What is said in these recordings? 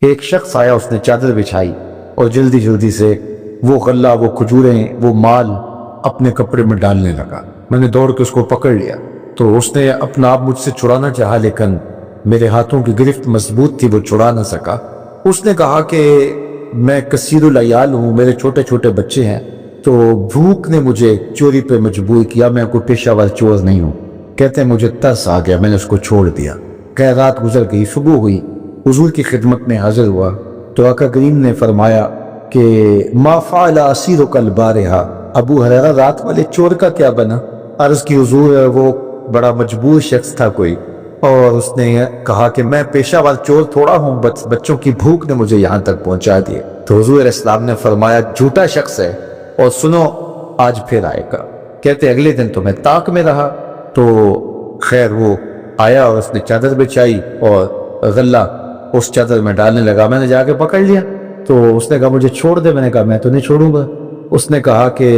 ایک شخص آیا، اس نے چادر بچھائی اور جلدی جلدی سے وہ غلہ، وہ کھجوریں، وہ مال اپنے کپڑے میں ڈالنے لگا۔ میں نے دوڑ کے اس کو پکڑ لیا تو اس نے اپنا آپ مجھ سے چھڑانا چاہا، لیکن میرے ہاتھوں کی گرفت مضبوط تھی، وہ چھڑا نہ سکا۔ اس نے کہا کہ میں کثیر العیال ہوں، میرے چھوٹے چھوٹے بچے ہیں، تو بھوک نے مجھے چوری پہ مجبور کیا، میں کوئی پیشہ ور چور نہیں ہوں۔ کہتے ہیں مجھے ترس آ گیا، میں نے اس کو چھوڑ دیا۔ کہ رات گزر گئی، صبح ہوئی، حضور کی خدمت میں حاضر ہوا تو آقا کریم نے فرمایا کہ ما فعل اسیرک البارحہ، ابو ہریرہ رات والے چور کا کیا بنا؟ عرض کی حضور وہ بڑا مجبور شخص تھا کوئی، اور اس نے کہا کہ میں پیشہ ور چور تھوڑا ہوں، بچوں کی بھوک نے مجھے یہاں تک پہنچا دیے۔ تو حضور علیہ السلام نے فرمایا جھوٹا شخص ہے، اور سنو آج پھر آئے گا۔ کہتے اگلے دن تو میں طاق میں رہا، تو خیر وہ آیا اور اس نے چادر بچھائی اور غلہ اس چادر میں ڈالنے لگا۔ میں نے جا کے پکڑ لیا تو اس نے کہا مجھے چھوڑ دے۔ میں نے کہا میں تو نہیں چھوڑوں گا۔ اس نے کہا کہ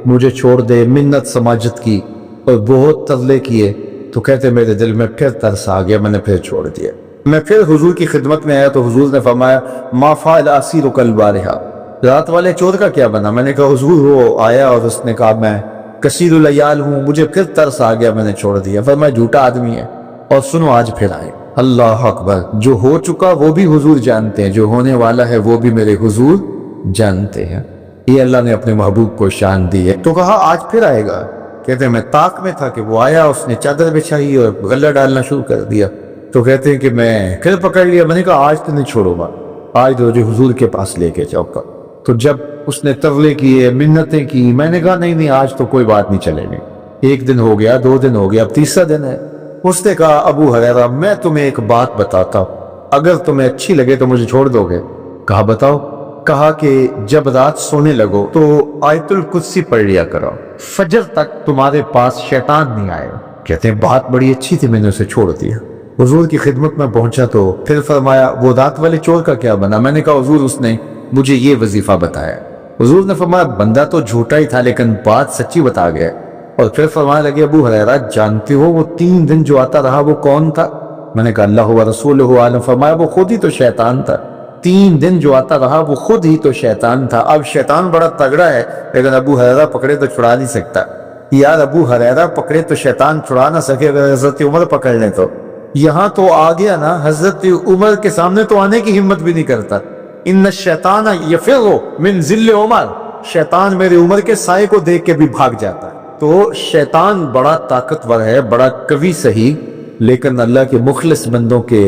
مجھے چھوڑ دے، منت سماجت کی اور بہت ترلے کیے، تو کہتے میرے دل میں پھر ترس آ گیا، میں نے پھر چھوڑ دیا۔ میں پھر حضور کی خدمت میں آیا تو حضور نے فرمایا ما فعل اسیرک البارحہ، رات والے چور کا کیا بنا؟ میں نے کہا حضور وہ آیا اور اس نے کہا میں کثیر العیال ہوں، مجھے پھر ترس آ گیا، میں نے چھوڑ دیا۔ فرمایا جھوٹا آدمی ہے، اور سنو آج پھر آئے۔ اللہ اکبر! جو ہو چکا وہ بھی حضور جانتے ہیں، جو ہونے والا ہے وہ بھی میرے حضور جانتے ہیں۔ یہ اللہ نے اپنے محبوب کو شان دی ہے۔ تو کہا آج پھر آئے گا؟ کہتے ہیں میں طاق میں تھا کہ وہ آیا، اس نے چادر بچھائی اور غلہ ڈالنا شروع کر دیا۔ تو کہتے ہیں کہ میں پھر پکڑ لیا۔ میں نے کہا آج تو نہیں چھوڑوں گا، آج تو مجھے حضور کے پاس لے کے جاؤ گا۔ تو جب اس نے ترلے کیے، منتیں کی، میں نے کہا نہیں آج تو کوئی بات نہیں چلے گی۔ ایک دن ہو گیا، 2 دن ہو گیا، اب تیسرا دن ہے۔ اس نے کہا ابو ہریرہ میں تمہیں ایک بات بتاتا ہوں، اگر تمہیں اچھی لگے تو مجھے چھوڑ دو گے؟ کہا بتاؤ۔ کہا کہ جب رات سونے لگو تو آیت الکرسی پڑھ لیا کرو، فجر تک تمہارے پاس شیطان نہیں آئے۔ کہتے ہیں بات بڑی اچھی تھی، میں نے اسے چھوڑ دیا۔ حضور کی خدمت میں پہنچا تو پھر فرمایا وہ رات والے چور کا کیا بنا؟ میں نے کہا حضور اس نے مجھے یہ وظیفہ بتایا۔ حضور نے فرمایا بندہ تو جھوٹا ہی تھا لیکن بات سچی بتا گیا۔ اور پھر فرمانے لگے ابو ہریرہ جانتے ہو وہ 3 دن جو آتا رہا وہ کون تھا؟ میں نے کہا اللہ و رسولہ عالم۔ فرمایا وہ خود ہی تو شیطان تھا۔ 3 دن جو آتا رہا وہ خود ہی تو شیطان تھا۔ اب شیطان بڑا تگڑا ہے لیکن ابو ہریرہ پکڑے تو چھڑا نہیں سکتا۔ یار ابو ہریرہ پکڑے تو شیطان چھڑا نہ سکے، اگر حضرت عمر پکڑ لیں تو یہاں تو آ گیا نا، حضرت عمر کے سامنے تو آنے کی ہمت بھی نہیں کرتا۔ ان الشیطان یفر من ذل عمر، شیطان میرے عمر کے سائے کو دیکھ کے بھی بھاگ جاتا ہے۔ تو شیطان بڑا طاقتور ہے، بڑا قوی صحیح، لیکن اللہ کے مخلص بندوں کے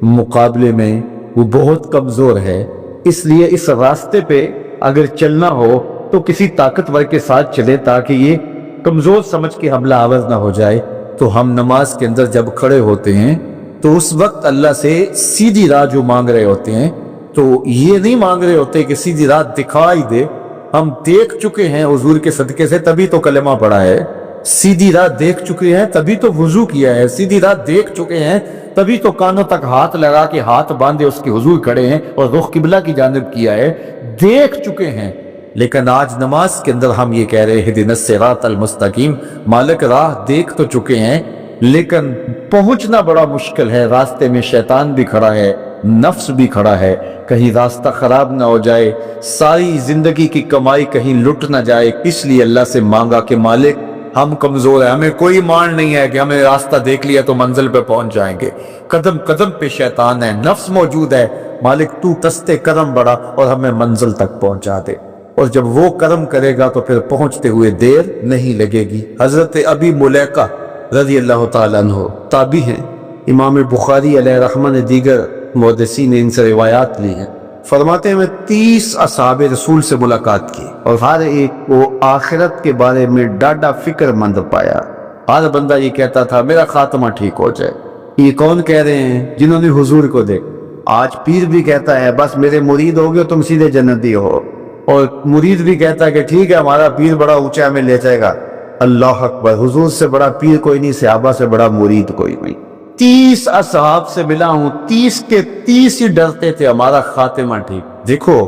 مقابلے میں وہ بہت کمزور ہے۔ اس لیے اس راستے پہ اگر چلنا ہو تو کسی طاقتور کے ساتھ چلے تاکہ یہ کمزور سمجھ کے حملہ آور نہ ہو جائے۔ تو ہم نماز کے اندر جب کھڑے ہوتے ہیں تو اس وقت اللہ سے سیدھی راہ جو مانگ رہے ہوتے ہیں تو یہ نہیں مانگ رہے ہوتے کہ سیدھی راہ دکھائی دے، ہم دیکھ چکے ہیں حضور کے صدقے سے تبھی تو کلمہ پڑھا ہے، سیدھی راہ دیکھ چکے ہیں تبھی تو وضو کیا ہے، سیدھی راہ دیکھ چکے ہیں تبھی تو کانوں تک ہاتھ لگا کے ہاتھ باندھے اس کے حضور کھڑے ہیں اور رخ قبلہ کی جانب کیا ہے، دیکھ چکے ہیں۔ لیکن آج نماز کے اندر ہم یہ کہہ رہے ہیں اہدنا الصراط المستقیم، مالک راہ دیکھ تو چکے ہیں لیکن پہنچنا بڑا مشکل ہے، راستے میں شیطان بھی کھڑا ہے، نفس بھی کھڑا ہے، کہیں راستہ خراب نہ ہو جائے، ساری زندگی کی کمائی کہیں لٹ نہ جائے۔ اس لیے اللہ سے مانگا کہ مالک ہم کمزور ہیں، ہمیں کوئی مان نہیں ہے کہ ہمیں راستہ دیکھ لیا تو منزل پہ پہنچ جائیں گے، قدم قدم پہ شیطان ہے، نفس موجود ہے، مالک تو دستے کرم بڑھا اور ہمیں منزل تک پہنچا دے۔ اور جب وہ کرم کرے گا تو پھر پہنچتے ہوئے دیر نہیں لگے گی۔ حضرت ابی ملیکہ رضی اللہ تعالیٰ عنہ تابعی ہیں، امام بخاری علیہ رحمہ نے دیگر محدثین نے ان سے روایات لی ہیں، فرماتے ہیں میں 30 اصحاب رسول سے ملاقات کی اور ہر ایک کو آخرت کے بارے میں ڈاڈا فکر مند پایا۔ ہر بندہ یہ کہتا تھا میرا خاتمہ ٹھیک ہو جائے۔ یہ کون کہہ رہے ہیں؟ جنہوں نے حضور کو دیکھ۔ آج پیر بھی کہتا ہے بس میرے مرید ہو گئے تم سیدھے جنتی ہو، اور مرید بھی کہتا ہے کہ ٹھیک ہے ہمارا پیر بڑا اونچا ہمیں لے جائے گا۔ اللہ اکبر! حضور سے بڑا پیر کوئی نہیں، صحابہ سے بڑا مرید کوئی نہیں۔ 30 اصحاب سے ملا ہوں، 30 کے 30 ہی ڈرتے تھے ہمارا خاتمہ ٹھیک۔ دیکھو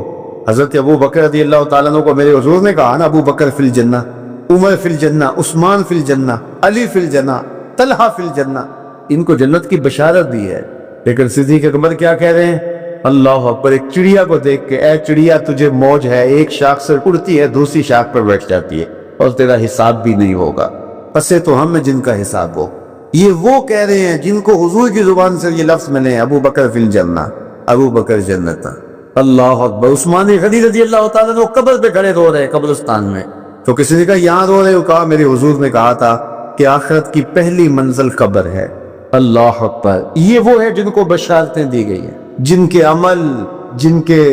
حضرت ابو بکر رضی اللہ تعالیٰ عنہ کو میرے حضور نے کہا نا ابو بکر فی الجنہ، عمر فی الجنہ، عثمان فی الجنہ، علی فی الجنہ، طلحہ فی الجنہ، ان کو جنت کی بشارت دی ہے۔ لیکن صدیق اکبر کیا کہہ رہے ہیں؟ اللہ اکبر، ایک چڑیا کو دیکھ کے، اے چڑیا تجھے موج ہے، ایک شاخ سے اڑتی ہے دوسری شاخ پر بیٹھ جاتی ہے اور تیرا حساب بھی نہیں ہوگا، پسے تو ہم میں جن کا حساب ہو۔ یہ وہ کہہ رہے ہیں جن کو حضور کی زبان سے یہ لفظ ملے، ابو بکر فی الجنہ، ابو بکر جنت۔ اللہ اکبر۔ عثمان غنی رضی اللہ تعالیٰ نے قبر پہ کھڑے رو رہے ہیں قبرستان میں، تو کسی نے کہا یہاں رو رہے ہو؟ کہا میرے حضور نے کہا تھا کہ آخرت کی پہلی منزل قبر ہے۔ اللہ اکبر۔ یہ وہ ہے جن کو بشارتیں دی گئی ہیں، جن کے عمل، جن کے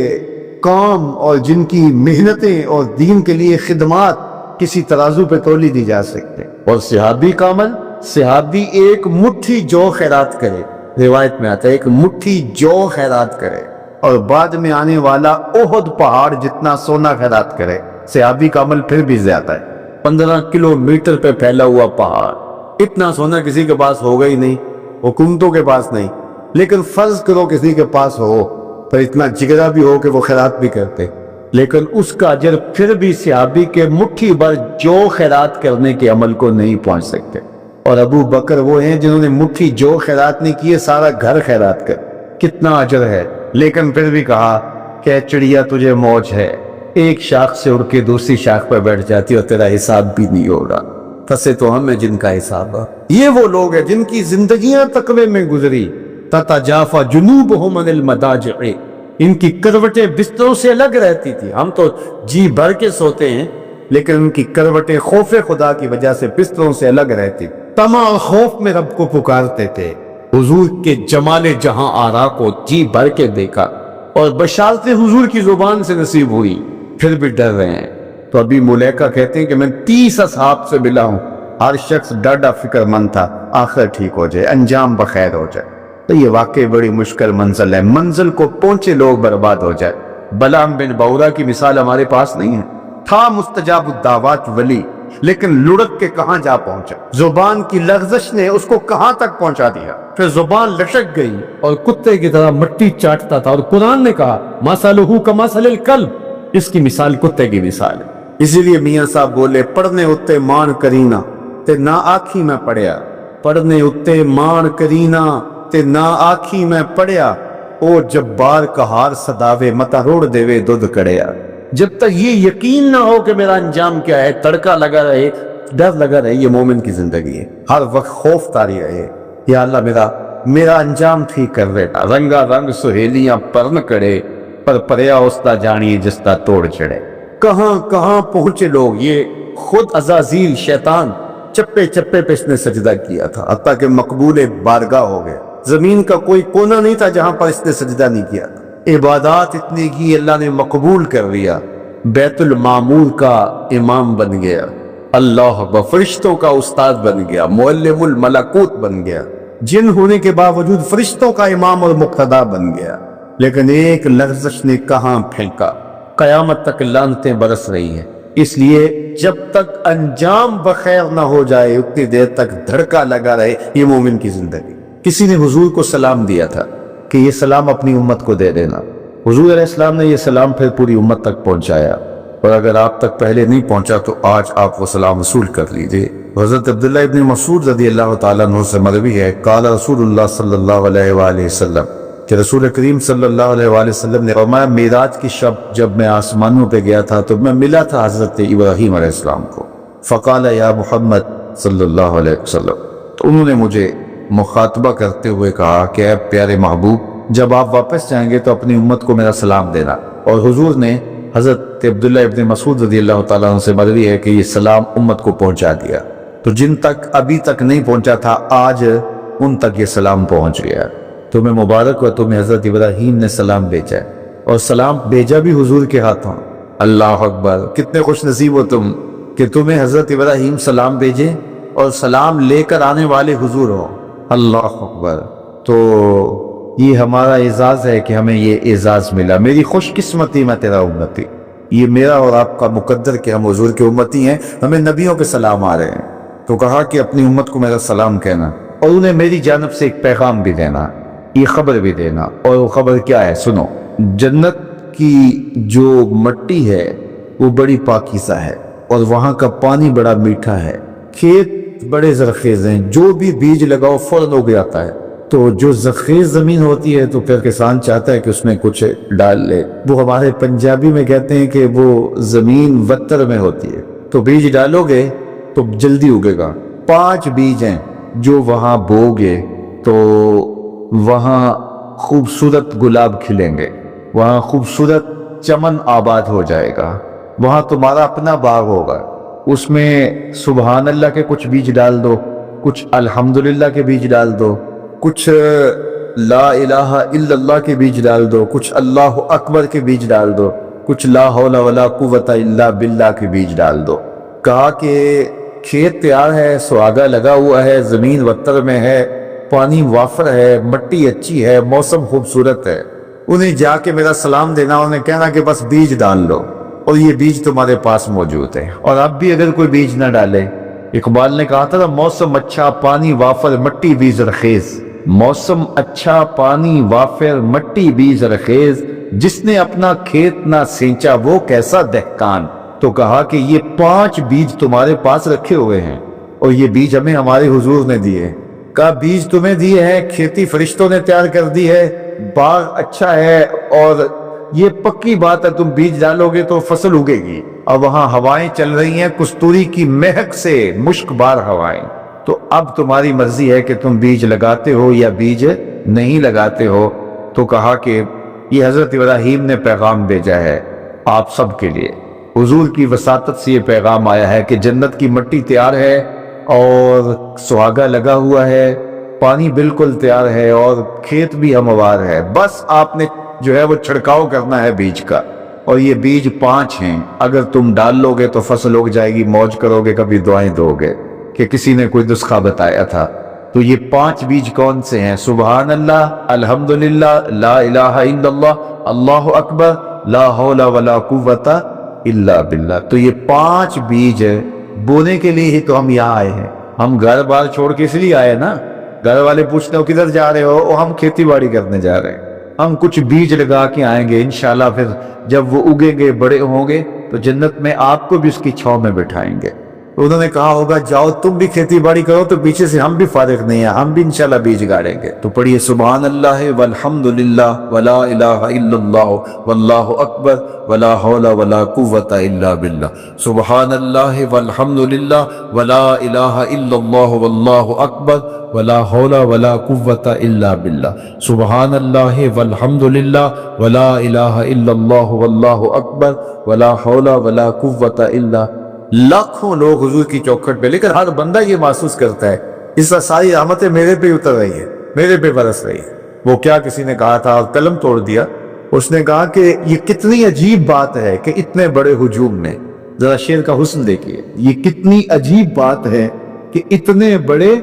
کام اور جن کی محنتیں اور دین کے لیے خدمات کسی ترازو پہ تولی دی جا سکتے۔ اور صحابی کا عمل، صحابی ایک مٹھی جو خیرات کرے، روایت میں آتا ہے ایک مٹھی جو خیرات کرے، اور بعد میں آنے والا احد پہاڑ جتنا سونا خیرات کرے۔ صحابی کا عمل پھر بھی زیادہ ہے، 15 کلومیٹر پہ پھیلا ہوا پہاڑ، اتنا سونا کسی کے پاس ہوگا ہی نہیں، حکومتوں کے پاس نہیں، لیکن فرض کرو کسی کے پاس ہو، پر اتنا جگرا بھی ہو کہ وہ خیرات بھی کرتے، لیکن اس کا اجر پھر بھی صحابی کے مٹھی بھر جو خیرات کرنے کے عمل کو نہیں پہنچ سکتے۔ اور ابو بکر وہ ہیں جنہوں نے مٹھی جو خیرات نہیں کیے، سارا گھر خیرات کر، کتنا اجر ہے۔ لیکن پھر بھی کہا کہ چڑیا تجھے موج ہے، ایک شاخ سے اڑ کے دوسری شاخ پر بیٹھ جاتی اور تیرا حساب بھی نہیں ہوگا، پسے تو ہم ہیں جن کا حساب ہے۔ یہ وہ لوگ ہیں جن کی زندگیاں تقوی میں گزری، تتجافا جنوبہم عن المضاجع، ان کی کروٹیں بستروں سے الگ رہتی تھی۔ ہم تو جی بھر کے سوتے ہیں، لیکن ان کی کروٹیں خوف خدا کی وجہ سے بستروں سے الگ رہتی، طمع اور خوف میں رب کو پکارتے تھے۔ حضور کے جمال جہاں آرا کو جی بھر کے دیکھا، اور بشارتیں حضور کی زبان سے نصیب ہوئی، پھر بھی ڈر رہے ہیں۔ تو ابھی ملیکہ کہتے ہیں کہ میں 30 اصحاب سے ملا ہوں، ہر شخص ڈاڈا فکر مند تھا آخر ٹھیک ہو جائے، انجام بخیر ہو جائے۔ تو یہ واقعی بڑی مشکل منزل ہے، منزل کو پہنچے لوگ برباد ہو جائے۔ بلعام بن باورا کی مثال ہمارے پاس نہیں ہے، تھا مستجاب الدعوات ولی، لیکن لڑک کے کہاں جا پہنچا، زبان کی لغزش نے اس کو کہاں تک پہنچا دیا، پھر زبان لٹک گئی اور کتے کی طرح مٹی چاٹتا تھا، اور قرآن نے کہا مثلہ کمثل الکلب، اس کی مثال کتے کی مثال ہے۔ اسی لیے میاں صاحب بولے پڑھنے اتے مان کرینا تے نہ آکھی میں پڑھیا، پڑھنے اتے مان کرینا تے نہ آکھی میں پڑھیا، او جبار کہار صداوے متا روڑ دیوے دودھ کڑیا۔ جب تک یہ یقین نہ ہو کہ میرا انجام کیا ہے، تڑکا لگا رہے، ڈر لگا رہے، یہ مومن کی زندگی ہے۔ ہر وقت خوف طاری رہے، یا اللہ میرا انجام ٹھیک کر دیتا۔ رنگا رنگ سہیلیاں پرن کڑے، پر پریا استا جانی جستا توڑ چڑے۔ کہاں کہاں پہنچے لوگ، یہ خود عزازیل شیطان چپے چپے پہ اس نے سجدہ کیا تھا، حتیٰ کہ مقبول بارگاہ ہو گئے۔ زمین کا کوئی کونا نہیں تھا جہاں پر اس نے سجدہ نہیں کیا تھا۔ عبادات اتنی کی اللہ نے مقبول کر لیا، بیت المعمور کا امام بن گیا، اللہ اکبر، فرشتوں کا استاد بن گیا، معلم الملکوت بن گیا، جن ہونے کے باوجود فرشتوں کا امام اور مقتدا بن گیا۔ لیکن ایک لغزش نے کہاں پھینکا، قیامت تک لعنتیں برس رہی ہیں۔ اس لیے جب تک انجام بخیر نہ ہو جائے اتنی دیر تک دھڑکا لگا رہے، یہ مومن کی زندگی۔ کسی نے حضور کو سلام دیا تھا کہ یہ سلام اپنی امت کو دے دینا، حضور علیہ السلام نے یہ سلام پھر پوری امت تک پہنچایا، اور اگر آپ تک پہلے نہیں پہنچا تو آج آپ وہ سلام وصول کر لیجئے۔ حضرت عبداللہ ابن مسعود رضی اللہ تعالیٰ عنہ سے مروی ہے، قال رسول اللہ صلی اللہ علیہ وآلہ وسلم، کہ رسول کریم صلی اللہ علیہ وآلہ وسلم نے فرمایا معراج کی شب جب میں آسمانوں پہ گیا تھا تو میں ملا تھا حضرت ابراہیم علیہ السلام کو، فقال یا محمد صلی اللہ علیہ وسلم، تو انہوں نے مجھے مخاطبہ کرتے ہوئے کہا کہ اے پیارے محبوب، جب آپ واپس جائیں گے تو اپنی امت کو میرا سلام دینا۔ اور حضور نے حضرت عبداللہ ابن مسعود رضی اللہ تعالیٰ عنہ سے مروی ہے کہ یہ سلام امت کو پہنچا دیا، تو جن تک ابھی تک نہیں پہنچا تھا آج ان تک یہ سلام پہنچ گیا۔ تمہیں مبارک ہو، تمہیں حضرت ابراہیم نے سلام بھیجا ہے، اور سلام بھیجا بھی حضور کے ہاتھوں۔ اللہ اکبر، کتنے خوش نصیب ہو تم کہ تمہیں حضرت ابراہیم سلام بھیجے اور سلام لے کر آنے والے حضور ہو۔ اللہ اکبر۔ تو یہ ہمارا اعزاز ہے کہ ہمیں یہ اعزاز ملا۔ میری خوش قسمتی میں تیرا امتی، یہ میرا اور آپ کا مقدر کہ ہم حضور کے امتی ہیں، ہمیں نبیوں کے سلام آ رہے ہیں۔ تو کہا کہ اپنی امت کو میرا سلام کہنا، اور انہیں میری جانب سے ایک پیغام بھی دینا، یہ خبر بھی دینا۔ اور وہ خبر کیا ہے؟ سنو، جنت کی جو مٹی ہے وہ بڑی پاکیزہ ہے، اور وہاں کا پانی بڑا میٹھا ہے، کھیت بڑے زرخیز ہیں، جو بھی بیج لگاؤ فوراً اگ جاتا ہے، تو جو زرخیز زمین ہوتی ہے تو پھر کسان چاہتا ہے کہ اس میں کچھ ڈال لے. وہ ہمارے پنجابی میں کہتے ہیں کہ وہ زمین وتر میں ہوتی ہے، تو بیج ڈالو گے تو جلدی اگے گا. 5 بیج ہیں جو وہاں بو گے تو وہاں خوبصورت گلاب کھلیں گے، وہاں خوبصورت چمن آباد ہو جائے گا، وہاں تمہارا اپنا باغ ہوگا. اس میں سبحان اللہ کے کچھ بیج ڈال دو، کچھ الحمدللہ کے بیج ڈال دو، کچھ لا الہ الا اللہ کے بیج ڈال دو، کچھ اللہ اکبر کے بیج ڈال دو، کچھ لا حول ولا قوت الا باللہ کے بیج ڈال دو. کہا کہ کھیت تیار ہے، سہاگا لگا ہوا ہے، زمین وتر میں ہے، پانی وافر ہے، مٹی اچھی ہے، موسم خوبصورت ہے. انہیں جا کے میرا سلام دینا، انہیں کہنا کہ بس بیج ڈال لو اور یہ بیج تمہارے پاس موجود ہے. اور اب بھی اگر کوئی بیج نہ ڈالے، اقبال نے کہا تھا نا، موسم اچھا پانی وافر مٹی بھی زرخیز. موسم اچھا پانی وافر مٹی بھی زرخیز، جس نے اپنا کھیت نہ سینچا وہ کیسا دہقان. تو کہا کہ یہ 5 بیج تمہارے پاس رکھے ہوئے ہیں اور یہ بیج ہمیں ہمارے حضور نے دیے. کہا بیج تمہیں دیے ہیں، کھیتی فرشتوں نے تیار کر دی ہے، باغ اچھا ہے اور یہ پکی بات ہے تم بیج ڈالو گے تو فصل اگے گی. اور وہاں ہوائیں چل رہی ہیں کستوری کی مہک سے، مشک بار ہوائیں. تو اب تمہاری مرضی ہے کہ تم بیج لگاتے ہو یا بیج نہیں لگاتے ہو. تو کہا کہ یہ حضرت ابراہیم نے پیغام بھیجا ہے آپ سب کے لیے. حضور کی وساطت سے یہ پیغام آیا ہے کہ جنت کی مٹی تیار ہے اور سہاگا لگا ہوا ہے، پانی بالکل تیار ہے اور کھیت بھی ہموار ہے. بس آپ نے جو ہے وہ چھڑکاؤ کرنا ہے بیج کا. اور یہ بیج 5 ہیں، اگر تم ڈال لو گے تو فصل اگ جائے گی، موج کرو گے، کبھی دعائیں دو گے. کہ کسی نے کوئی نسخہ بتایا تھا. تو یہ 5 بیج کون سے ہیں؟ سبحان اللہ، الحمدللہ، لا الہ الا اللہ، اللہ اکبر، لا حول ولا قوت الا باللہ. تو یہ 5 بیج بونے کے لیے ہی تو ہم یہاں آئے ہیں. ہم گھر بار چھوڑ کے اس لیے آئے نا. گھر والے پوچھتے ہو کدھر جا رہے ہو، اور ہم کھیتی باڑی کرنے جا رہے ہیں. ہم کچھ بیج لگا کے آئیں گے انشاءاللہ، پھر جب وہ اگیں گے، بڑے ہوں گے تو جنت میں آپ کو بھی اس کی چھاؤں میں بٹھائیں گے. انہوں نے کہا ہوگا جاؤ تم بھی کھیتی باڑی کرو، تو پیچھے سے ہم بھی فارغ نہیں ہیں، ہم بھی انشاءاللہ بیج گاڑیں گے. تو پڑھیے سبحان اللہ والحمدللہ ولا الہ الا اللہ واللہ اکبر ولا حول ولا قوت الا باللہ. سبحان اللہ والحمدللہ ولا الہ الا اللہ واللہ اکبر ولا حول ولا قوت الا باللہ. سبحان اللہ والحمدللہ ولا الہ الا اللہ واللہ اکبر ولا حول ولا قوت الا. لاکھوں لوگ حضور کی چوکھٹ پہ، لیکن ہر بندہ یہ محسوس کرتا ہے اس کا ساری رحمتیں میرے پہ اتر رہی ہے، میرے پہ برس رہی ہے. وہ کیا کسی نے کہا تھا اور قلم توڑ دیا. اس نے کہا کہ یہ کتنی عجیب بات ہے کہ اتنے بڑے ہجوم میں، ذرا شعر کا حسن دیکھیے، یہ کتنی عجیب بات ہے کہ اتنے بڑے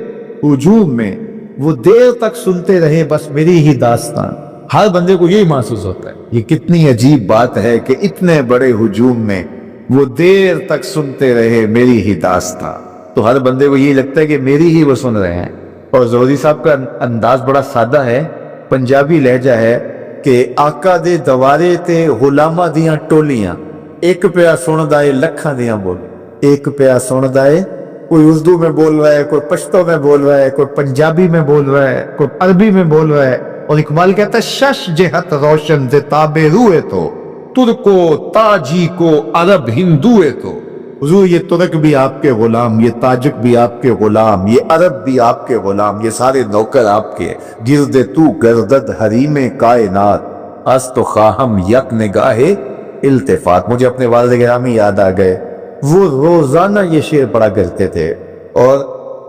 ہجوم میں وہ دیر تک سنتے رہے بس میری ہی داستان. ہر بندے کو یہی محسوس ہوتا ہے یہ کتنی عجیب بات ہے کہ اتنے بڑے ہجوم میں وہ دیر تک سنتے رہے میری ہی داستان. تو ہر بندے کو یہی لگتا ہے کہ میری ہی وہ سن رہے ہیں. اور زہری صاحب کا انداز بڑا سادہ ہے، پنجابی لہجہ ہے کہ آقا دے دوارے تے غلامہ دیاں ٹولیاں، ایک پیا سن دائے لکھاں دیاں بول. ایک پیا سن دائے، کوئی اردو میں بول رہا ہے، کوئی پشتو میں بول رہا ہے، کوئی پنجابی میں بول رہا ہے، کوئی عربی میں بول رہا ہے. اور اقبال کہتا ہے شش جہت روشن دے تابے روئے تو، ترکو تاجی کو عرب ہندوئے تو. حضور یہ ترک بھی آپ کے غلام، یہ تاجک بھی آپ کے غلام، یہ عرب بھی آپ کے غلام، یہ سارے نوکر آپ کے. گرد تو گردد حریم کائنات، اس تو خواہم یک نگاہ التفات. مجھے اپنے والد گرامی یاد آ گئے، وہ روزانہ یہ شعر پڑھا کرتے تھے اور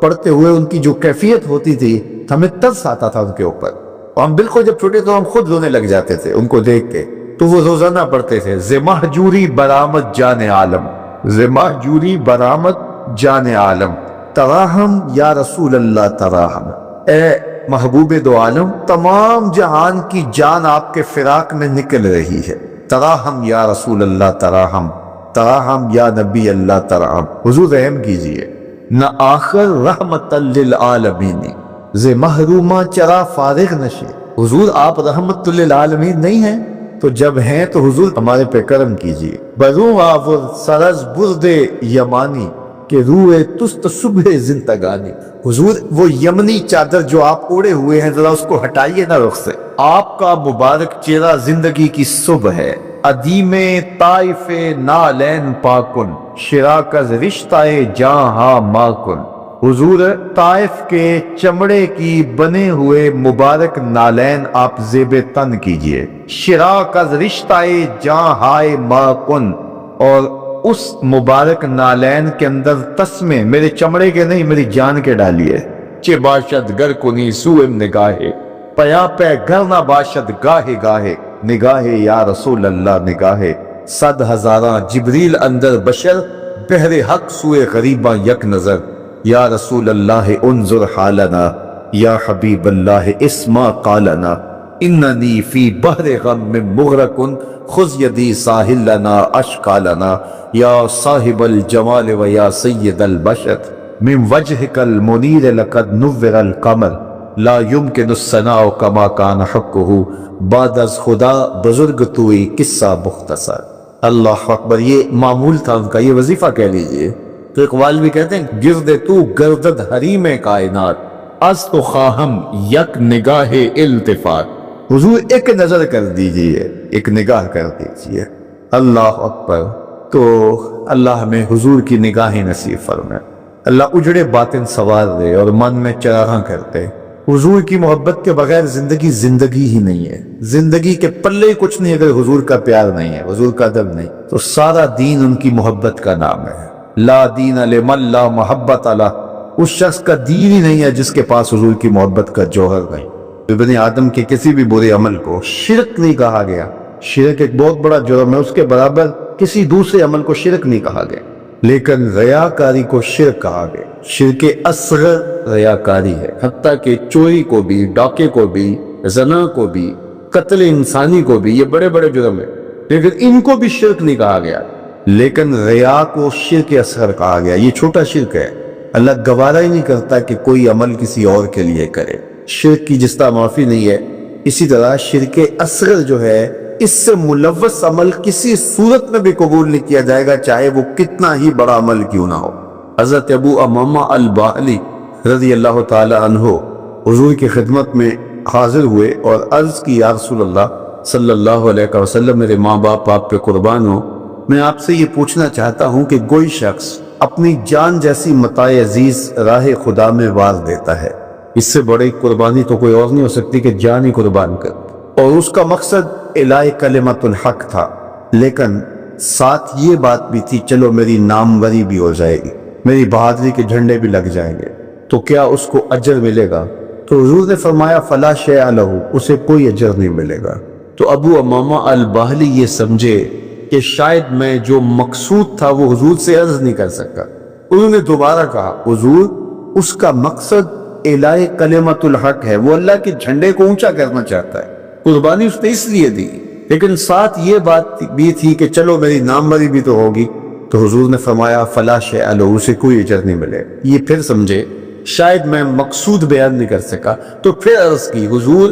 پڑھتے ہوئے ان کی جو کیفیت ہوتی تھی ہمیں ترس آتا تھا ان کے اوپر. اور ہم بالکل جب چھوٹے تو ہم خود رونے لگ جاتے تھے ان کو دیکھ کے. تو وہ روزانہ پڑھتے تھے ز مہجوری برآمد جان عالم، ز مہجوری برآمد جان عالم، تراہم یا رسول اللہ تراہم. اے محبوب دو عالم، تمام جہان کی جان آپ کے فراق میں نکل رہی ہے. تراہم یا رسول اللہ تراہم، تراہم یا نبی اللہ تراہم. حضور رحم کیجئے. نہ آخر رحمت للعالمین، ز محرومہ چرا فارغ نشے. حضور آپ رحمت للعالمین نہیں ہیں، تو جب ہیں تو حضور ہمارے پہ کرم کیجئے. بروں آور سرز برد یمانی، کہ روح تست صبح زندگانی. حضور وہ یمنی چادر جو آپ اوڑے ہوئے ہیں ذرا اس کو ہٹائیے نا رخ سے. آپ کا مبارک چہرہ زندگی کی صبح ہے. ادیم طائف نالین پاکن شراک از رشتہ جہاں ماکن. حضور طائف کے چمڑے کی بنے ہوئے مبارک نالین آپ زیب تن کیجئے. شراک از رشتہ جہاں ماکن، اور اس مبارک نالین کے اندر تسمے میرے چمڑے کے نہیں میری جان کے ڈالیے. چے باشد گر کنی سوئم نگاہے پیا پہ گر نہ باشد گاہے گاہے. نگاہے یا رسول اللہ نگاہے صد ہزاراں جبریل اندر بشر بہر حق سوئے غریباں یک نظر. یا رسول اللہ انظر حالنا یا حبیب اللہ اسما قالنا. اننی فی بحر غم مغرق خذ یدی ساحل لنا اشکالنا. یا صاحب الجمال و یا سید البشر من وجهک المنیر لقد نور القمر. لا یمکن الثناء کما کان حقہ بعد از خدا بزرگ توئی قصہ مختصر. اللہ اکبر. یہ معمول تھا ان کا، یہ وظیفہ کہہ لیجئے. تو اقبال بھی کہتے ہیں گرد تو گردد حریم کائنات از تو خواہم یک نگاہ التفات. حضور ایک نظر کر دیجئے، ایک نگاہ کر دیجئے. اللہ اکبر. تو اللہ ہمیں حضور کی نگاہیں نصیب فرمائے. اللہ اجڑے باطن سوار دے اور من میں چراغاں کرتے. حضور کی محبت کے بغیر زندگی زندگی ہی نہیں ہے. زندگی کے پلے کچھ نہیں اگر حضور کا پیار نہیں ہے، حضور کا ادب نہیں، تو سارا دین ان کی محبت کا نام ہے. لا دین لمن لا محبت علی. اس شخص کا دین ہی نہیں ہے جس کے پاس حضور کی محبت کا جوہر نہیں. ابن آدم کے کسی بھی برے عمل کو شرک نہیں کہا گیا. شرک ایک بہت بڑا جرم ہے، اس کے برابر کسی دوسرے عمل کو شرک نہیں کہا گیا. لیکن ریاکاری کو شرک کہا گیا. شرک اصغر ریاکاری ہے. حتیٰ کہ چوری کو بھی، ڈاکے کو بھی، زنا کو بھی، قتل انسانی کو بھی، یہ بڑے بڑے جرم ہیں، لیکن ان کو بھی شرک نہیں کہا گیا. لیکن ریا کو شرک اصغر کہا گیا. یہ چھوٹا شرک ہے. اللہ گوارا ہی نہیں کرتا کہ کوئی عمل کسی اور کے لیے کرے. شرک کی جس طرح معافی نہیں ہے، اسی طرح شرک اصغر جو ہے اس سے ملوث عمل کسی صورت میں بھی قبول نہیں کیا جائے گا، چاہے وہ کتنا ہی بڑا عمل کیوں نہ ہو. حضرت ابو امامہ الباہلی رضی اللہ تعالی عنہ حضور کی خدمت میں حاضر ہوئے اور عرض کی یا رسول اللہ صلی اللہ علیہ وسلم میرے ماں باپ آپ پہ قربان ہو، میں آپ سے یہ پوچھنا چاہتا ہوں کہ کوئی شخص اپنی جان جیسی متاع عزیز راہ خدا میں وار دیتا ہے، اس سے بڑی قربانی تو کوئی اور نہیں ہو سکتی کہ جان ہی قربان کر. اور اس کا مقصد الہ کلمت الحق تھا، لیکن ساتھ یہ بات بھی تھی چلو میری ناموری بھی ہو جائے گی، میری بہادری کے جھنڈے بھی لگ جائیں گے، تو کیا اس کو اجر ملے گا؟ تو حضور نے فرمایا فلا شیء لہ، اسے کوئی اجر نہیں ملے گا. تو ابو امامہ الباہلی یہ سمجھے کہ شاید میں جو مقصود تھا وہ حضور سے عرض نہیں کر سکا. انہوں نے دوبارہ کہا حضور اس کا مقصد الہ کلمت الحق ہے، وہ اللہ کے جھنڈے کو اونچا کرنا چاہتا ہے. قربانی اس نے اس لیے دی، لیکن ساتھ یہ بات بھی تھی کہ چلو میری ناموری بھی تو ہوگی. تو حضور نے فرمایا فلا شیء لہ، اسے کوئی اجر نہیں ملے. یہ پھر سمجھے شاید میں مقصود بیان نہیں کر سکا، تو پھر عرض کی حضور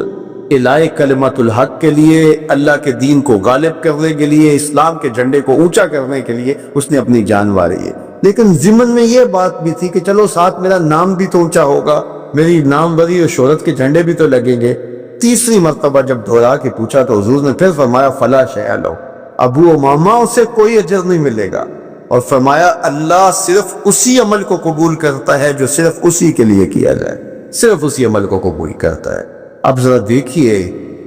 الہ کلمت الحق کے لیے، اللہ کے دین کو غالب کرنے کے لیے، اسلام کے جھنڈے کو اونچا کرنے کے لیے اس نے اپنی جان ماری ہے. لیکن ضمن میں یہ بات بھی تھی کہ چلو ساتھ میرا نام بھی تو اونچا ہوگا، میری ناموری اور شہرت کے جھنڈے بھی تو لگیں گے. تیسری مرتبہ جب دہرا کے پوچھا تو حضور نے پھر فرمایا فلا شیء لہ، ابو امامہ اسے کوئی اجر نہیں ملے گا. اور فرمایا اللہ صرف اسی عمل کو قبول کرتا ہے جو صرف اسی کے لیے کیا جائے، صرف اسی عمل کو قبول کرتا ہے. اب ذرا دیکھیے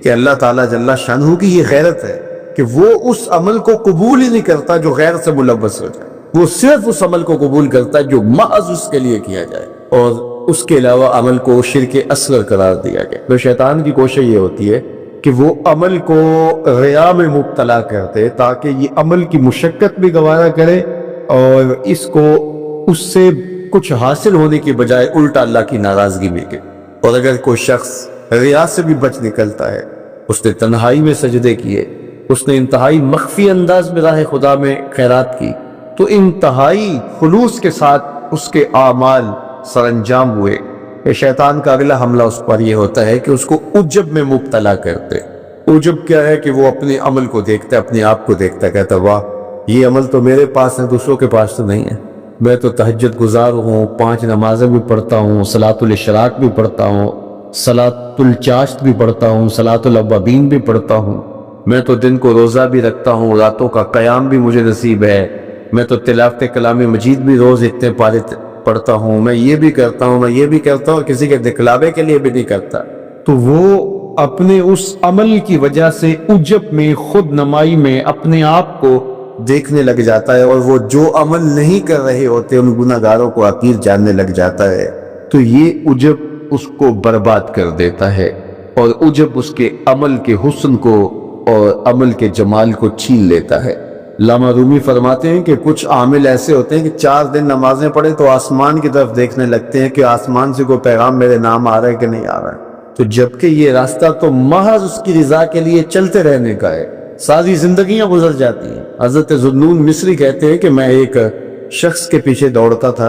کہ اللہ تعالیٰ جل شانہ کی یہ غیرت ہے کہ وہ اس عمل کو قبول ہی نہیں کرتا جو غیر سے ملوث ہو جائے، وہ صرف اس عمل کو قبول کرتا ہے جو محض اس کے لیے کیا جائے، اور اس کے علاوہ عمل کو شرک اصغر قرار دیا گیا. تو شیطان کی کوشش یہ ہوتی ہے کہ وہ عمل کو ریا میں مبتلا کرتے تاکہ یہ عمل کی مشقت بھی گوارا کرے اور اس کو اس سے کچھ حاصل ہونے کی بجائے الٹا اللہ کی ناراضگی میں گئے. اور اگر کوئی شخص ریا سے بھی بچ نکلتا ہے، اس نے تنہائی میں سجدے کیے، اس نے انتہائی مخفی انداز میں راہ خدا میں خیرات کی، تو انتہائی خلوص کے ساتھ اس کے اعمال سر انجام ہوئے. شیطان کا اگلا حملہ اس پر یہ ہوتا ہے کہ اس کو عجب میں مبتلا کرتے. عجب کیا ہے کہ وہ اپنے عمل کو دیکھتا ہے، اپنے آپ کو دیکھتا ہے، کہتا ہے واہ یہ عمل تو میرے پاس ہے، دوسروں کے پاس تو نہیں ہے. میں تو تہجد گزار ہوں، 5 نمازیں بھی پڑھتا ہوں، صلاۃ الاشراق بھی پڑھتا ہوں، صلاۃ الچاشت بھی پڑھتا ہوں، صلاۃ الاوابین بھی پڑھتا ہوں، میں تو دن کو روزہ بھی رکھتا ہوں، راتوں کا قیام بھی مجھے نصیب ہے، میں تو تلاوت کلام مجید بھی روز اتنے پارے پڑھتا ہوں، میں یہ بھی کرتا ہوں، میں یہ بھی کرتا ہوں، کسی کے دکھلاوے کے لیے بھی نہیں کرتا۔ تو وہ اپنے اس عمل کی وجہ سے عجب میں، خود نمائی میں اپنے آپ کو دیکھنے لگ جاتا ہے، اور وہ جو عمل نہیں کر رہے ہوتے ان گناہ گاروں کو حقیر جاننے لگ جاتا ہے۔ تو یہ عجب اس کو برباد کر دیتا ہے، اور عجب اس کے عمل کے حسن کو اور عمل کے جمال کو چھین لیتا ہے۔ علامہ رومی فرماتے ہیں کہ کچھ عامل ایسے ہوتے ہیں کہ 4 دن نمازیں پڑھے تو آسمان کی طرف دیکھنے لگتے ہیں کہ آسمان سے کوئی پیغام میرے نام آ رہا ہے کہ نہیں آ رہا ہے، تو جبکہ یہ راستہ تو محض اس کی رضا کے لیے چلتے رہنے کا ہے، ساری زندگیاں گزر جاتی ہیں۔ حضرت ذوالنون مصری کہتے ہیں کہ میں ایک شخص کے پیچھے دوڑتا تھا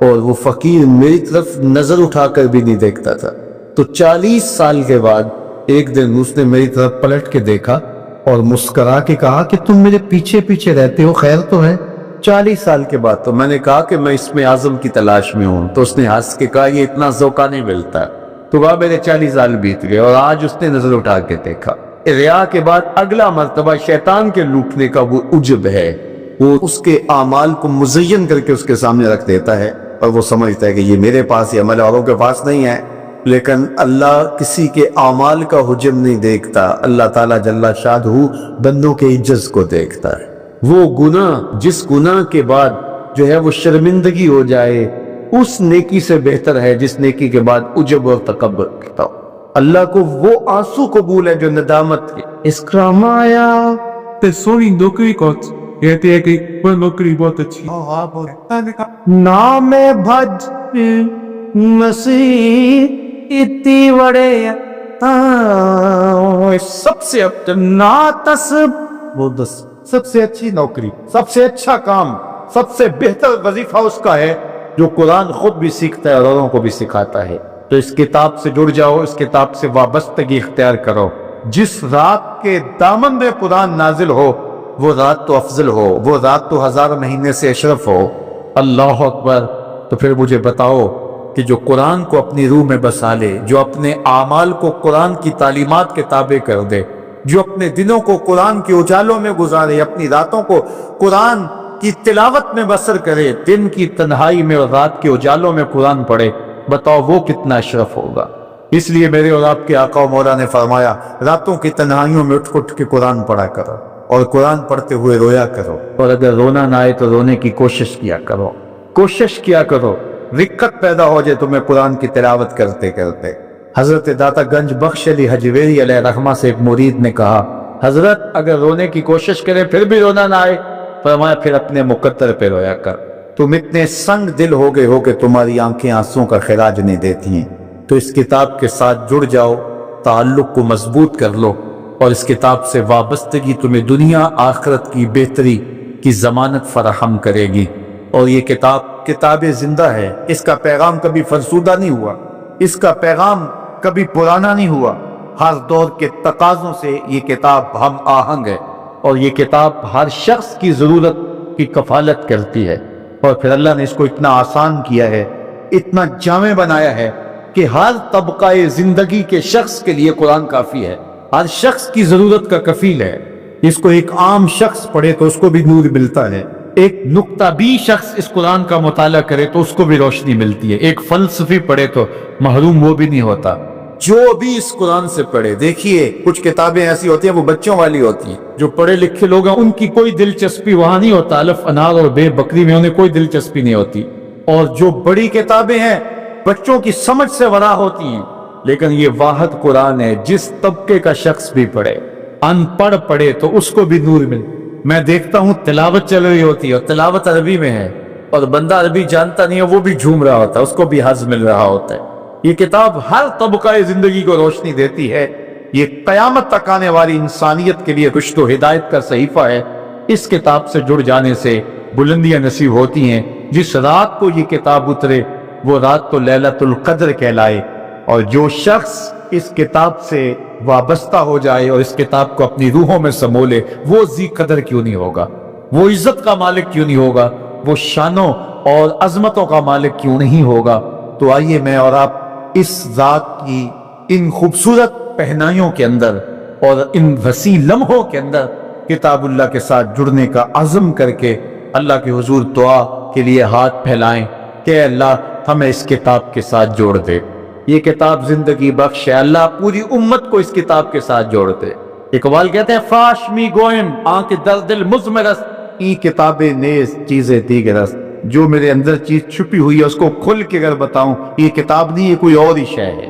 اور وہ فقیر میری طرف نظر اٹھا کر بھی نہیں دیکھتا تھا، تو 40 سال کے بعد ایک دن اس نے میری طرف پلٹ کے دیکھا اور مسکرا کے کہا کہ تم میرے پیچھے پیچھے رہتے ہو، خیر تو ہے؟ 40 سال کے بعد تو میں نے کہا کہ میں اسم اعظم کی تلاش میں ہوں، تو اس نے ہنس کے کہا یہ اتنا ذوقہ نہیں ملتا، تو کہا میرے 40 سال بیت گئے اور آج اس نے نظر اٹھا کے دیکھا۔ ریا کے بعد اگلا مرتبہ شیطان کے لوٹنے کا وہ عجب ہے، وہ اس کے اعمال کو مزین کر کے اس کے سامنے رکھ دیتا ہے، اور وہ سمجھتا ہے کہ یہ میرے پاس، یہ عمل اوروں کے پاس نہیں ہے۔ لیکن اللہ کسی کے اعمال کا حجم نہیں دیکھتا، اللہ تعالیٰ جل شانہ بندوں کے عجز کو دیکھتا ہے۔ وہ گناہ، جس گناہ کے بعد جو ہے وہ شرمندگی ہو جائے، اس نیکی سے بہتر ہے جس نیکی کے بعد عجب اور تکبر کرتا ہو۔ اللہ کو وہ آنسو قبول ہے جو ندامت کے۔ اس کرامایا سونی نوکری کوت کہتے ہیں کہ وہ نوکری بہت اچھی نام بھج مسیح اتنی بڑے سب سے سب سے اچھی نوکری، سب سے اچھا کام، سب سے بہتر وظیفہ اس کا ہے جو قرآن خود بھی سیکھتا ہے اور اوروں کو بھی سکھاتا ہے۔ تو اس کتاب سے جڑ جاؤ، اس کتاب سے وابستگی اختیار کرو۔ جس رات کے دامن میں قرآن نازل ہو وہ رات تو افضل ہو، وہ رات تو 1000 مہینے سے اشرف ہو۔ اللہ اکبر۔ تو پھر مجھے بتاؤ کہ جو قرآن کو اپنی روح میں بسا لے، جو اپنے اعمال کو قرآن کی تعلیمات کے تابع کر دے، جو اپنے دنوں کو قرآن کے اجالوں میں گزارے، اپنی راتوں کو قرآن کی تلاوت میں بسر کرے، دن کی تنہائی میں اور رات کے اجالوں میں قرآن پڑھے، بتاؤ وہ کتنا اشرف ہوگا۔ اس لیے میرے اور آپ کے آقا و مولا نے فرمایا راتوں کی تنہائیوں میں اٹھ کے قرآن پڑھا کرو، اور قرآن پڑھتے ہوئے رویا کرو، اور اگر رونا نہ آئے تو رونے کی کوشش کیا کرو، کوشش کیا کرو، رقت پیدا ہو جائے تمہیں قرآن کی تلاوت کرتے کرتے۔ حضرت داتا گنج بخش علی حجویری علیہ رحمہ سے ایک مرید نے کہا حضرت اگر رونے کی کوشش کرے پھر بھی رونا نہ آئے، فرمایا پھر اپنے مقدر پہ رویا کر، تم اتنے سنگ دل ہو گئے ہو کہ تمہاری آنکھیں آنسوں کا خراج نہیں دیتی ہیں۔ تو اس کتاب کے ساتھ جڑ جاؤ، تعلق کو مضبوط کر لو، اور اس کتاب سے وابستگی تمہیں دنیا آخرت کی بہتری کی ضمانت فراہم کرے گی۔ اور یہ کتاب زندہ ہے، اس کا پیغام کبھی فرسودہ نہیں ہوا، اس کا پیغام کبھی پرانا نہیں ہوا، ہر دور کے تقاضوں سے یہ کتاب ہم آہنگ ہے، اور یہ کتاب ہر شخص کی ضرورت کی کفالت کرتی ہے۔ اور پھر اللہ نے اس کو اتنا آسان کیا ہے، اتنا جامع بنایا ہے کہ ہر طبقہ زندگی کے شخص کے لیے قرآن کافی ہے، ہر شخص کی ضرورت کا کفیل ہے۔ اس کو ایک عام شخص پڑھے تو اس کو بھی نور ملتا ہے، ایک نقطہ بھی شخص اس قرآن کا مطالعہ کرے تو اس کو بھی روشنی ملتی ہے، ایک فلسفی پڑھے تو محروم وہ بھی نہیں ہوتا۔ جو بھی اس قرآن سے پڑھے، دیکھیے کچھ کتابیں ایسی ہوتی ہیں وہ بچوں والی ہوتی ہیں، جو پڑھے لکھے لوگ ہیں ان کی کوئی دلچسپی وہاں نہیں ہوتا، الف انار اور بے بکری میں انہیں کوئی دلچسپی نہیں ہوتی، اور جو بڑی کتابیں ہیں بچوں کی سمجھ سے ورا ہوتی ہیں۔ لیکن یہ واحد قرآن ہے، جس طبقے کا شخص بھی پڑھے، ان پڑھ پڑھے تو اس کو بھی نور مل۔ میں دیکھتا ہوں تلاوت چل رہی ہوتی ہے اور تلاوت عربی میں ہے، اور بندہ عربی جانتا نہیں ہے وہ بھی جھوم رہا ہوتا ہے، اس کو بھی حظ مل رہا ہوتا ہے۔ یہ کتاب ہر طبقہ زندگی کو روشنی دیتی ہے، یہ قیامت تک آنے والی انسانیت کے لیے رشد و ہدایت کا صحیفہ ہے۔ اس کتاب سے جڑ جانے سے بلندیاں نصیب ہوتی ہیں۔ جس رات کو یہ کتاب اترے وہ رات تو لیلۃ القدر کہلائے، اور جو شخص اس کتاب سے وابستہ ہو جائے اور اس کتاب کو اپنی روحوں میں سمولے، وہ ذی قدر کیوں نہیں ہوگا، وہ عزت کا مالک کیوں نہیں ہوگا، وہ شان و اور عظمتوں کا مالک کیوں نہیں ہوگا؟ تو آئیے میں اور آپ اس ذات کی ان خوبصورت پہنائیوں کے اندر اور ان وسیع لمحوں کے اندر کتاب اللہ کے ساتھ جڑنے کا عزم کر کے اللہ کے حضور دعا کے لیے ہاتھ پھیلائیں کہ اللہ ہمیں اس کتاب کے ساتھ جوڑ دے۔ یہ کتاب زندگی بخش ہے، اللہ پوری امت کو اس کتاب کے ساتھ جوڑ دے۔ اقبال کہتے ہیں فاش می گوئم آنکھ در دل مزمرس، ای کتاب نیز چیزیں دیگرس، جو میرے اندر چیز چھپی ہوئی ہے اس کو کھل کے اگر بتاؤں، یہ کتاب نہیں، یہ کوئی اور ہی شے ہے۔